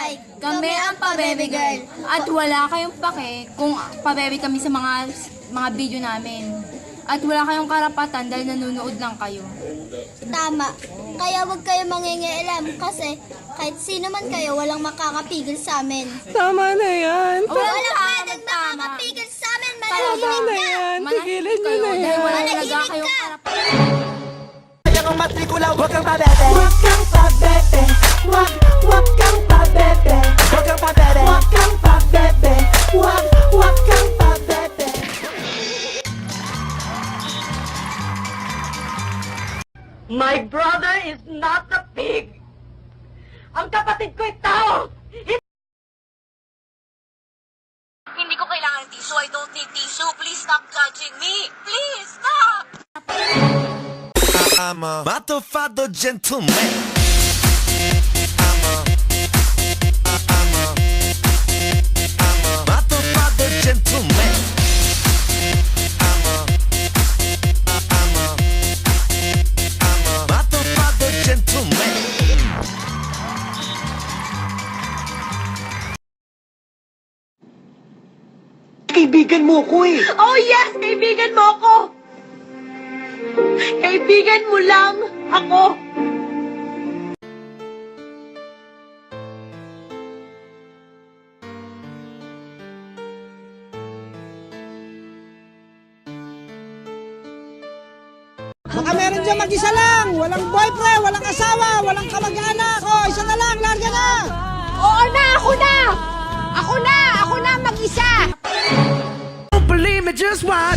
like, kami ang pa-baby girl. At wala kayong pake kung pabebe kami sa mga video namin. At wala kayong karapatan dahil nanonood lang kayo. Tama. Kaya wag kayo mangingialam kasi kahit sino man kayo, walang makakapigil sa amin. Tama na yan. Walang pwedeng makakapigil sa amin. Tama Manahimik na ka! yan. Tigilan nyo na Dahil wala yan. talaga Manahimik kayong ka! karapatan. Kaya kang matrikula, huwag kang pabebe. Huwag kang pabebe, huwag kang pabebe, Huwag kang pabebe. huwag kang pabebe, huwag kang pabebe. My brother is not a pig! Ang kapatid ko ay tao! Hindi ko kailangan ng tissue. I don't need tissue. Please stop judging me. Please stop! I'm a motherfucker gentleman. I'm a motherfucker gentleman. I'm a motherfucker gentleman. Kaibigan mo ko eh. Oh yes! Kaibigan mo ako! Kaibigan mo lang ako! Baka meron dyan mag-isa lang. Walang boyfriend, walang asawa, walang kamag-anak. O, isa na lang, larga na. Oo na! Ako na! Ako na! Ako na mag-isa! Don't believe me, just watch.